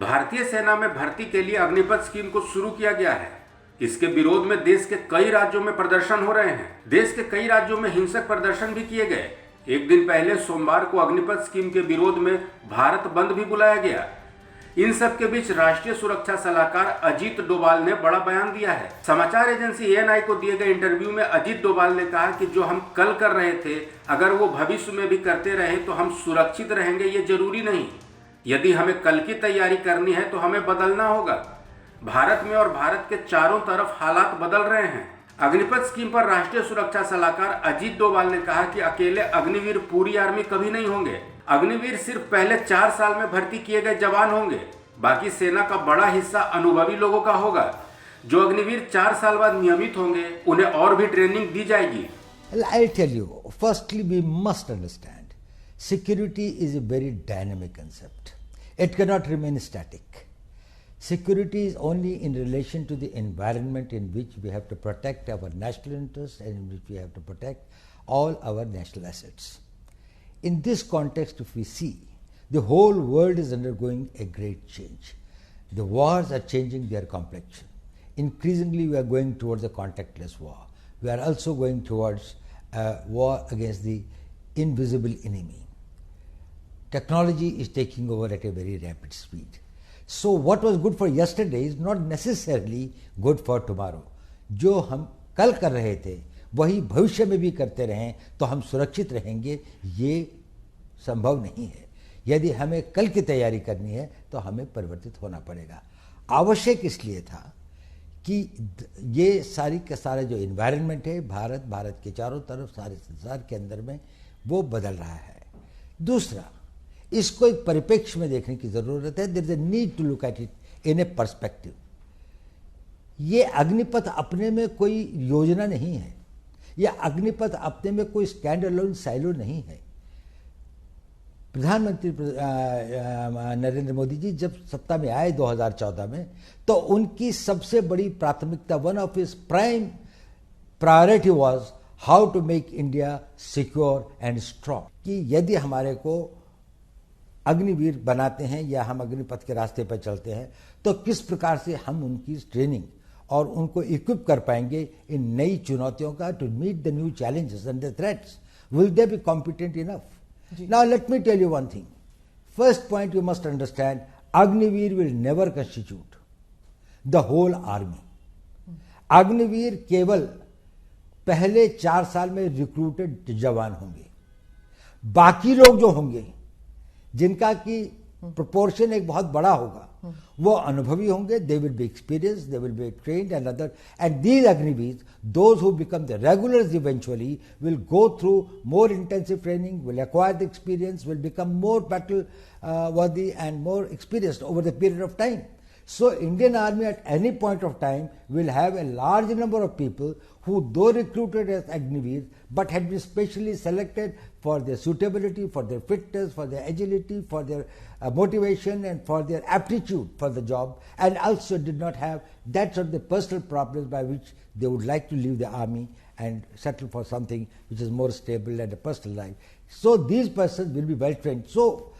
भारतीय सेना में भर्ती के लिए अग्निपथ स्कीम को शुरू किया गया है। इसके विरोध में देश के कई राज्यों में प्रदर्शन हो रहे हैं। देश के कई राज्यों में हिंसक प्रदर्शन भी किए गए। एक दिन पहले सोमवार को अग्निपथ स्कीम के विरोध में भारत बंद भी बुलाया गया। इन सब के बीच राष्ट्रीय सुरक्षा सलाहकार अजीत डोभाल ने बड़ा बयान दिया है। समाचार एजेंसी एएनआई को दिए गए इंटरव्यू में अजीत डोभाल ने कहा कि जो हम कल कर रहे थे, अगर वो भविष्य में भी करते रहे तो हम सुरक्षित रहेंगे, ये जरूरी नहीं। यदि हमें कल की तैयारी करनी है तो हमें बदलना होगा। भारत में और भारत के चारों तरफ हालात बदल रहे हैं। अग्निपथ स्कीम पर राष्ट्रीय सुरक्षा सलाहकार अजीत डोभाल ने कहा कि अकेले अग्निवीर पूरी आर्मी कभी नहीं होंगे। अग्निवीर सिर्फ पहले 4 साल में भर्ती किए गए जवान होंगे। बाकी सेना का बड़ा हिस्सा अनुभवी लोगों का होगा। जो अग्निवीर 4 साल बाद नियमित होंगे, उन्हें और भी ट्रेनिंग दी जाएगी। I'll tell you, firstly we must understand, security is a very dynamic concept. It cannot remain static. Security is only in relation to the environment in which we have to protect our national interests and in which we have to protect all our national assets. In this context, if we see, the whole world is undergoing a great change. The wars are changing their complexion. Increasingly, we are going towards a contactless war. We are also going towards a war against the invisible enemy. Technology is taking over at a very rapid speed. So what was good for yesterday is not necessarily good for tomorrow. जो हम कल कर रहे थे वही भविष्य में भी करते रहें तो हम सुरक्षित रहेंगे, ये संभव नहीं है। यदि हमें कल की तैयारी करनी है तो हमें परिवर्तित होना पड़ेगा। आवश्यक इसलिए था कि ये सारी का सारा जो इन्वायरमेंट है भारत के चारों तरफ सारे संसार के अंदर में वो बदल रहा है। दूसरा, इसको एक परिप्रेक्ष्य में देखने की जरूरत है। There is a need to look at it in a perspective. ये अग्निपथ अपने में कोई योजना नहीं है। यह अग्निपथ अपने में कोई स्टैंड अलोन साइलो नहीं है। प्रधानमंत्री नरेंद्र मोदी जी जब सत्ता में आए 2014 में, तो उनकी सबसे बड़ी प्राथमिकता, one of his prime priority was how to make India secure and strong. कि यदि हमारे को अग्निवीर बनाते हैं या हम अग्निपथ के रास्ते पर चलते हैं तो किस प्रकार से हम उनकी ट्रेनिंग और उनको इक्विप कर पाएंगे इन नई चुनौतियों का, to meet the new challenges and the threats. Will they be competent enough? Now let me tell you one thing. First point you must understand, Agniveer will never constitute the whole army. Agniveer केवल पहले 4 साल में recruited जवान होंगे। बाकी लोग जो होंगे जिनका की प्रोपोर्शन एक बहुत बड़ा होगा, वो अनुभवी होंगे। They will be experienced, they will be trained and other, and these Agniveers, those who become the regulars eventually, will go through more intensive training, will acquire the experience, will become more battle worthy and more experienced over the period of time. So Indian Army at any point of time will have a large number of people who, though recruited as Agniveers, but had been specially selected for their suitability, for their fitness, for their agility, for their motivation and for their aptitude for the job, and also did not have that sort of the personal problems by which they would like to leave the army and settle for something which is more stable and a personal life. So these persons will be well trained. So